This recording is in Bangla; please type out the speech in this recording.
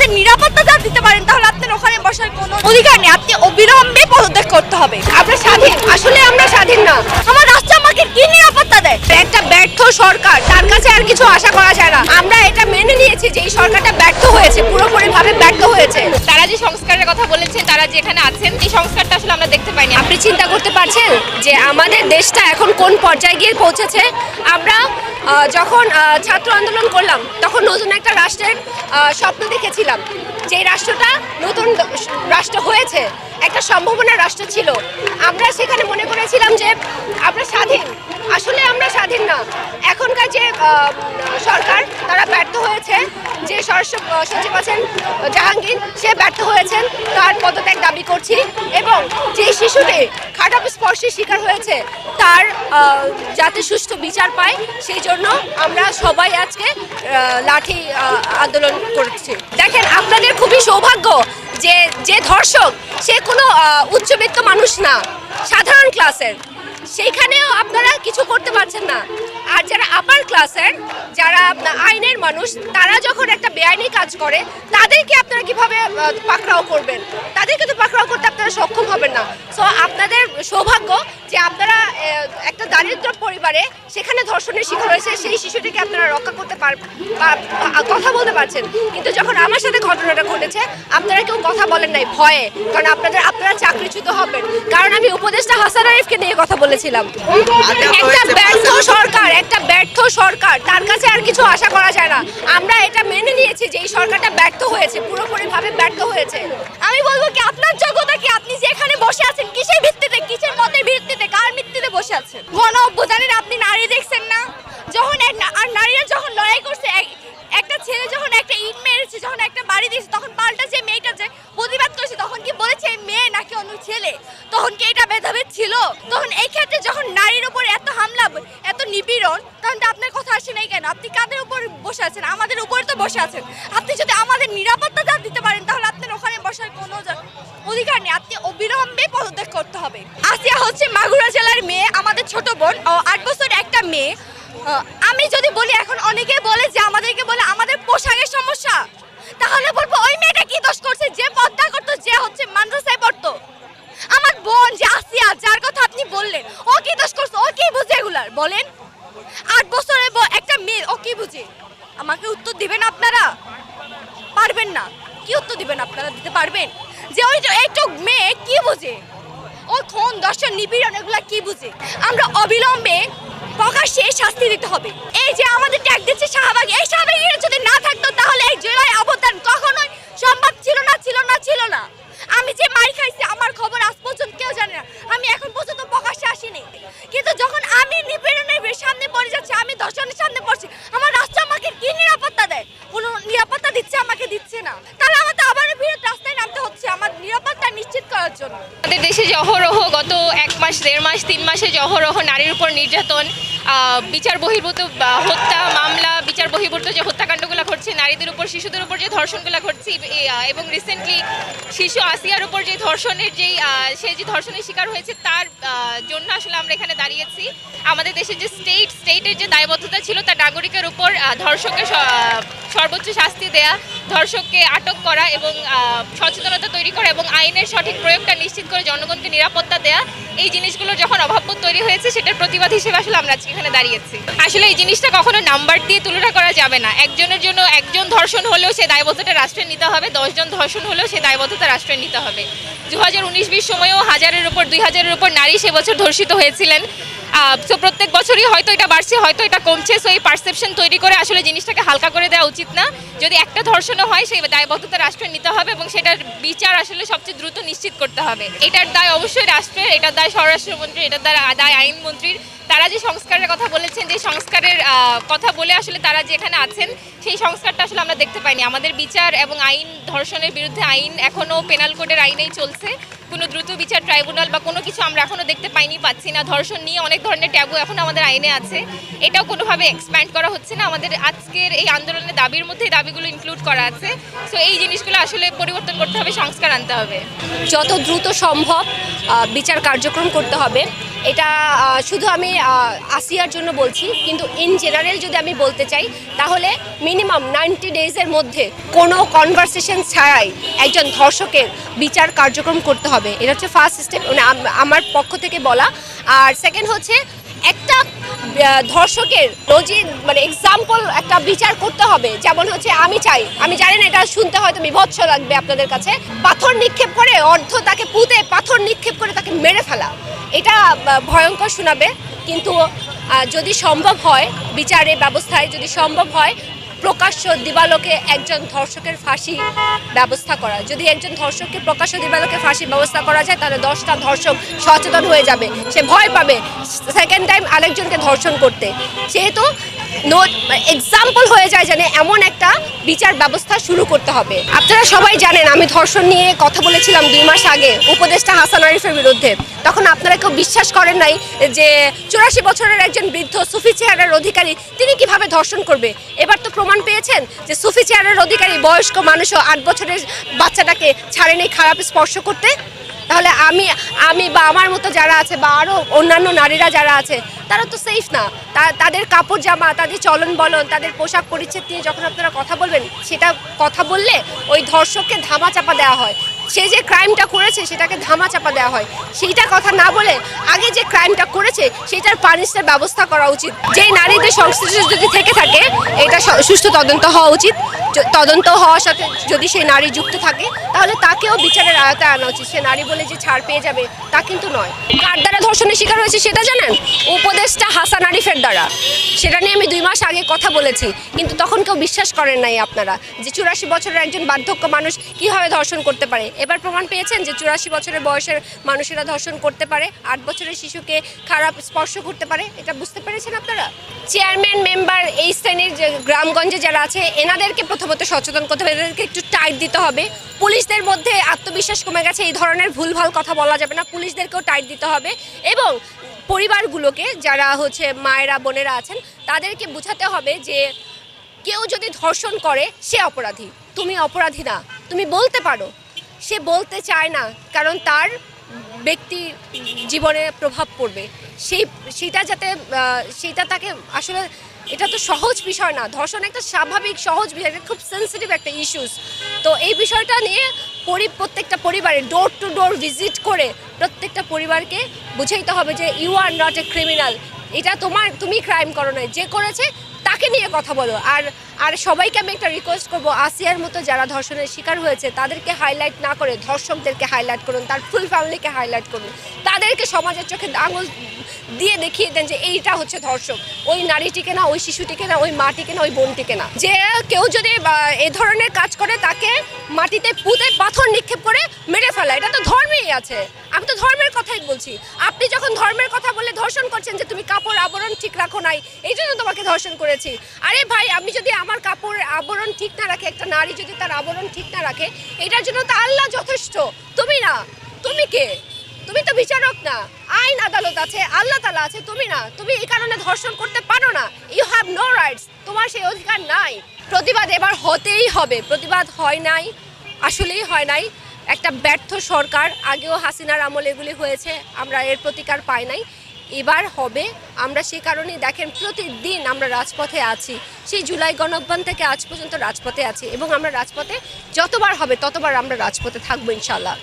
আমাদের নিরাপত্তা দিতে পারেন তাহলে আপনার ওখানে বসার কোনো অধিকার নেই। আপনি অবিলম্বে পদত্যাগ করতে হবে। আমরা স্বাধীন, আসলে আমরা স্বাধীন না। আমার রাষ্ট্র আমাকে কি নিরাপত্তা দেয়? একটা ব্যর্থ সরকার, তার কাছে আর কিছু আশা করা যায় না। আমরা এটা মেনে নিয়েছি যে এই সরকারটা ব্যর্থ হয়েছে, পুরোপুরিভাবে ব্যর্থ হয়েছে। তারা যে সংস্কারের কথা বলেছেন, তারা যে এখানে আছেন, এই সংস্কারটা আসলে আমরা দেখতে পাইনি। আপনি চিন্তা করতে পারছেন যে আমাদের দেশটা এখন কোন পর্যায়ে গিয়ে পৌঁছেছে? আমরা যখন ছাত্র আন্দোলন করলাম তখন নতুন একটা রাষ্ট্রের স্বপ্ন দেখেছিলাম, যে রাষ্ট্রটা নতুন রাষ্ট্র হয়েছে, একটা সম্ভাবনার রাষ্ট্র ছিল। আমরা সেখানে মনে করেছিলাম যে আমরা স্বাধীন, আসলে আমরা স্বাধীন না। এখনকার যে সরকার, তারা ব্যর্থ হয়েছে। যে সচিব আছেন জাহাঙ্গীর, সে ব্যর্থ হয়েছেন, তার পদত্যাগ দাবি করছি। এবং যে শিশুটি খারাপ স্পর্শের শিকার হয়েছে, তার যাতে সুষ্ঠু বিচার পায়, সেই জন্য আমরা সবাই আজকে লাঠি আন্দোলন করছি। দেখেন, আপনাদের খুবই সৌভাগ্য যে যে ধর্ষক সে কোনো উচ্চবিত্ত মানুষ না, সাধারণ ক্লাসের, সেইখানেও আপনারা কিছু করতে পারছেন না। আর যারা আপার ক্লাসের, যারা আইনের মানুষ, তারা যখন একটা বেআইনি কাজ করে, তাদেরকে আপনারা কিভাবে পাকড়াও করবেন? তাদেরকে তো পাকড়াও করতে আপনারা সক্ষম হবেন না। সো আপনাদের সৌভাগ্য যে আপনারা একটা দারিদ্র পরিবারে সেখানে ধর্ষণের শিকার হয়েছে, সেই শিশুটিকে আপনারা রক্ষা করতে কথা বলতে পারছেন। কিন্তু যখন আমার সাথে ঘটনাটা ঘটেছে, আপনারা কেউ কথা বলেন নাই ভয়ে, কারণ আপনারা চাকরিচ্যুত হবেন। কারণ আমি উপদেষ্টা হাসান আরিফকে নিয়ে কথা বলেছিলাম। একটা ব্যর্থ সরকার, তার কাছে আর কিছু আশা করা যায় না। আমরা এটা মেনে নিয়েছি যে এই সরকারটা ব্যর্থ হয়েছে, পুরোপুরিভাবে ব্যর্থ হয়েছে। আমি বলবো কি, আপনার যোগ্যতা কি? আপনি যে এখানে বসে আছেন কিসের ভিত্তিতে, কিসের মতের ভিত্তিতে, কার ভিত্তিতে বসে আছেন? গণ অভ্যুত্থানের আপনি নারী দেখছেন না? যখন আর নারীরা যখন লড়াই করছে, একটা ছেলে যখন একটা ইট মেরেছে, যখন একটা বাড়ি দিয়েছে, তখন পাল্টা যে মেয়েটা যে প্রতিবাদ করেছে, তখন কি বলেছে মেয়ে নাকি অন্য ছেলে? তখন কি এটা ভেদাভেদ ছিল? তখন এই ক্ষেত্রে যখন নারীর উপর এত হামলা, এত নিপীড়ন, তখন তো আপনার কথা আসে নাই কেন? আপনি কাদের উপর বসে আছেন? আমাদের উপরে তো বসে আছেন। আপনি যদি আমাদের নিরাপত্তা দিতে পারেন তাহলে আপনার ওখানে বসার কোনো অধিকার নেই। আপনি অবিলম্বে পদত্যাগ করতে হবে। আসিয়া হচ্ছে মাগুরা জেলার মেয়ে, আমাদের ছোট বোন, 8 বছর একটা মেয়ে। আমি যদি বলি, এখন অনেকে বলে যে আমাদেরকে বলে আমাদের পোশাকের সমস্যা, তাহলে বলবো ওই মেয়েটা কি দোষ করছে যে পর্দা করতো, যে হচ্ছে মাদ্রাসায় পড়তো? আমার বোন যে আসিয়া, যার কথা আপনি বললেন, ও কি দোষ করছে? ও কি বুঝে এগুলার? বলেন, 8 বছরের একটা মেয়ে, ও কি বুঝে? আমাকে উত্তর দিবেন আপনারা? পারবেন না। কি উত্তর দিবেন আপনারা? দিতে পারবেন যে ওই একটু মেয়ে কি বুঝে? ও খুন, দর্শন, নিপীড়ন, এগুলা কি বুঝে? আমরা অবিলম্বে প্রকাশ্যে শাস্তি দিতে হবে। এই যে আমাদের ট্যাগ দিচ্ছে শাহবাগ, এই শাহবাগের যদি না থাকতো তাহলে এই জুলাই অবদান কখনোই সম্ভব ছিল না। আমি যে মার খাইছি, আমার খবর আজ পর্যন্ত কেউ জানে না। আমি এখন পর্যন্ত প্রকাশ্যে আসিনি, কিন্তু যখন আমি নিপীড়নের সামনে পড়ে যাচ্ছি, আমি ধর্ষণের সামনে পড়ছি, আমার রাষ্ট্র আমাকে কি নিরাপত্তা দেয়? কোনো নিরাপত্তা দিচ্ছে না। তাহলে আমাদের আবারও বিরোধ রাস্তায় নামতে হচ্ছে আমার নিরাপত্তা নিশ্চিত করার জন্য। আমাদের দেশে যে অহরহ গত 1 মাস, 1.5 মাস, 3 মাসে যে অহরহ নারীর উপর নির্যাতন, বিচার বহির্ভূত হত্যা মামলা, বিচার বহির্ভূত যে হত্যাকাণ্ডগুলো ঘটছে নারীদের উপর, শিশুদের উপর যে ধর্ষণগুলো ঘটছে, এবং রিসেন্টলি শিশু আসিয়ার উপর যে ধর্ষণের সে যে ধর্ষণের শিকার হয়েছে, তার জন্য আসলে আমরা এখানে দাঁড়িয়েছি। আমাদের দেশের যে স্টেটের যে দায়বদ্ধতা ছিল, তার নাগরিকের উপর ধর্ষকের সর্বোচ্চ শাস্তি দেয়া, ধর্ষককে আটক করা এবং সচেতনতা তৈরি করা এবং আইনের সঠিক প্রয়োগটা নিশ্চিত করে জনগণকে নিরাপত্তা দেয়া, এই জিনিসগুলোর যখন অভাববোধ তৈরি হয়েছে, সেটার প্রতিবাদ হিসেবে আসলে আমরা আজকে এখানে দাঁড়িয়েছি। আসলে এই জিনিসটা কখনো নাম্বার দিয়ে তুলনা করা যাবে না। একজনের জন্য একজন ধর্ষণ হলেও সে দায়বদ্ধতা রাষ্ট্রের নিতে হবে, 10 জন ধর্ষণ হলেও সে দায়বদ্ধতা রাষ্ট্রের নিতে হবে। 2019-20 সময়েও 1000-এর উপর 2000-এর উপর নারী সে বছর ধর্ষিত হয়েছিলেন। সো প্রত্যেক বছরই হয়তো এটা বাড়ছে, হয়তো এটা কমছে। সো এই পারসেপশন তৈরি করে আসলে জিনিসটাকে হালকা করে দেওয়া উচিত না। যদি একটা ধর্ষণও হয়, সেই দায়বদ্ধতা রাষ্ট্রের নিতে হবে এবং সেটার বিচার আসলে সবচেয়ে দ্রুত নিশ্চিত করতে হবে। এটার দায় অবশ্যই রাষ্ট্রের, এটার দায় স্বরাষ্ট্রমন্ত্রীর, এটার দায় আইনমন্ত্রীর। তারা যে সংস্কারের কথা বলেছেন, যে সংস্কারের কথা বলে আসলে তারা যে এখানে আছেন, সেই সংস্কারটা আসলে আমরা দেখতে পাইনি। আমাদের বিচার এবং আইন, ধর্ষণের বিরুদ্ধে আইন এখনও পেনাল কোডের আইনেই চলছে। কোনো দ্রুত বিচার ট্রাইব্যুনাল বা কোনো কিছু আমরা এখনও দেখতে পাচ্ছি না। ধর্ষণ নিয়ে অনেক ধরনের ট্যাবু এখন আমাদের আইনে আছে, এটাও কোনোভাবে এক্সপ্যান্ড করা হচ্ছে না। আমাদের আজকের এই আন্দোলনের দাবির মধ্যে এই দাবিগুলো ইনক্লুড করা আছে। সো এই জিনিসগুলো আসলে পরিবর্তন করতে হবে, সংস্কার আনতে হবে। যত দ্রুত সম্ভব বিচার কার্যক্রম করতে হবে। এটা শুধু আমি আসিয়ার জন্য বলছি, কিন্তু ইন জেনারেল যদি আমি বলতে চাই তাহলে মিনিমাম 90 ডেজের মধ্যে কোনো কনভারসেশন ছাড়াই একজন ধর্ষকের বিচার কার্যক্রম করতে হবে। এটা হচ্ছে ফার্স্ট স্টেপ, মানে আমার পক্ষ থেকে বলা। আর সেকেন্ড হচ্ছে একটা ধর্ষকের নজির, মানে এক্সাম্পল একটা বিচার করতে হবে। যেমন হচ্ছে আমি জানি না, এটা শুনতে হয়তো বিভৎস লাগবে আপনাদের কাছে, পাথর নিক্ষেপ করে তাকে পুঁতে পাথর নিক্ষেপ করে তাকে মেরে ফেলা, এটা ভয়ঙ্কর শোনাবে। কিন্তু যদি সম্ভব হয় বিচারের ব্যবস্থায়, যদি সম্ভব হয় প্রকাশ্য দিবালোকে একজন ধর্ষকের ফাঁসি ব্যবস্থা করা, যদি একজন ধর্ষককে প্রকাশ্য দিবালোকে ফাঁসি ব্যবস্থা করা যায় তাহলে 10টা ধর্ষক সচেতন হয়ে যাবে, সে ভয় পাবে সেকেন্ড টাইম আরেকজনকে ধর্ষণ করতে। সেহেতু এক্সাম্পল হয়ে যায়, জানে এমন একটা বিচার ব্যবস্থা শুরু করতে হবে। আপনারা সবাই জানেন আমি ধর্ষণ নিয়ে কথা বলেছিলাম 2 মাস আগে উপদেষ্টা হাসান আরিফের বিরুদ্ধে। তখন আপনারা কেউ বিশ্বাস করেন নাই যে 84 বছরের একজন বৃদ্ধ সুফি চেহারার অধিকারী তিনি কিভাবে ধর্ষণ করবে। এবার তো প্রমাণ পেয়েছেন যে সুফি চেহারার অধিকারী বয়স্ক মানুষও 8 বছরের বাচ্চাটাকে ছাড়েনি খারাপ স্পর্শ করতে। তাহলে আমি বা আমার মতো যারা আছে বা আরও অন্যান্য নারীরা যারা আছে তারা তো সেফ না। তাদের কাপড় জামা, তাদের চলন বলন, তাদের পোশাক পরিচ্ছদ নিয়ে যখন আপনারা কথা বলবেন, সেটা কথা বললে ওই ধর্ষককে ধামাচাপা দেওয়া হয়, সে যে ক্রাইমটা করেছে সেটাকে ধামাচাপা দেওয়া হয়। সেইটা কথা না বলে আগে যে ক্রাইমটা করেছে সেটার পানিশের ব্যবস্থা করা উচিত। যেই নারীদের সংশ্লিষ্ট যদি থেকে থাকে এটা সুষ্ঠু তদন্ত হওয়া উচিত। তদন্ত হওয়ার সাথে যদি সেই নারী যুক্ত থাকে তাহলে তাকেও বিচারের আওতায় আনা উচিত। সে নারী বলে যে ছাড় পেয়ে যাবে তা কিন্তু নয়। কার দ্বারা ধর্ষণের শিকার হয়েছে সেটা জানেন? উপদেষ্টা হাসান আরিফের দ্বারা। সেটা নিয়ে আমি 2 মাস আগে কথা বলেছি, কিন্তু তখন কেউ বিশ্বাস করেন নাই আপনারা যে 84 বছরের একজন বার্ধক্য মানুষ কীভাবে ধর্ষণ করতে পারে। এবার প্রমাণ পেয়েছেন যে 84 বছরের বয়সের মানুষেরা ধর্ষণ করতে পারে, 8 বছরের শিশুকে খারাপ স্পর্শ করতে পারে। এটা বুঝতে পেরেছেন আপনারা? চেয়ারম্যান মেম্বার এই শ্রেণীর যে গ্রামগঞ্জে যারা আছে এনাদেরকে প্রথমত সচেতন করতে হবে, এদেরকে একটু টাইট দিতে হবে। পুলিশদের মধ্যে আত্মবিশ্বাস কমে গেছে, এই ধরনের ভুলভাল কথা বলা যাবে না, পুলিশদেরকেও টাইট দিতে হবে। এবং পরিবারগুলোকে যারা হচ্ছে মায়েরা বোনেরা আছেন তাদেরকে বোঝাতে হবে যে কেউ যদি ধর্ষণ করে সে অপরাধী, তুমি অপরাধী না। তুমি বলতে পারো, সে বলতে চায় না কারণ তার ব্যক্তি জীবনে প্রভাব পড়বে, সেইটা তাকে আসলে এটা তো সহজ বিষয় না। ধর্ষণ একটা স্বাভাবিক সহজ বিষয়, এটা খুব সেন্সিটিভ একটা ইস্যুস। তো এই বিষয়টা নিয়ে প্রত্যেকটা পরিবারে ডোর টু ডোর ভিজিট করে প্রত্যেকটা পরিবারকে বুঝাইতে হবে যে you are not a criminal, এটা তুমি ক্রাইম করো না, যে করেছে তাকে নিয়ে কথা বলো। আর সবাইকে আমি একটা রিকোয়েস্ট করবো, আসিয়ার মতো যারা ধর্ষণের শিকার হয়েছে তাদেরকে হাইলাইট না করে ধর্ষকদেরকে হাইলাইট করুন, তার ফুল ফ্যামিলিকে হাইলাইট করুন, তাদেরকে সমাজের চোখে আঙুল দিয়ে দেখিয়ে দেন যে এইটা হচ্ছে ধর্ষক, ওই নারীটিকে না, ওই শিশুটিকে না, ওই মাটিকে না, ওই বোনটিকে না। যে কেউ যদি এ ধরনের কাজ করে তাকে মাটিতে পুঁতে পাথর নিক্ষেপ করে মেরে ফেলা, এটা তো ধর্মেই আছে। আমি তো ধর্মের কথাই বলছি। আপনি যখন ধর্মের কথা বলে ধর্ষণ করছেন যে তুমি কাপড় আবরণ ঠিক রাখো নাই এই জন্য তোমাকে ধর্ষণ করেছি। আরে ভাই, আমি যদি আমার কাপড়ের আবরণ ঠিক না রাখে, একটা নারী যদি তার আবরণ ঠিক না রাখে, এটার জন্য তো আল্লাহ যথেষ্ট, তুমি না। তুমি কে? তুমি তো বিচারক না, আইন আদালত আছে, আল্লাহ তাআলা আছে, তুমি না। তুমি এই কারণে ধর্ষণ করতে পারো না, ইউ হ্যাভ নো রাইটস, তোমার সেই অধিকার নাই। প্রতিবাদ এবার হতেই হবে। প্রতিবাদ হয় নাই, আসলেই হয় নাই। একটা ব্যর্থ সরকার, আগেও হাসিনার আমলে এগুলি হয়েছে, আমরা এর প্রতিকার পাই নাই। এবার হবে। আমরা সেই কারণেই দেখেন প্রতিদিন আমরা রাজপথে আছি, সেই জুলাই গণঅভ্যুত্থান থেকে আজ পর্যন্ত রাজপথে আছি, এবং আমরা রাজপথে যতবার হবে ততবার আমরা রাজপথে থাকবো ইনশাআল্লাহ।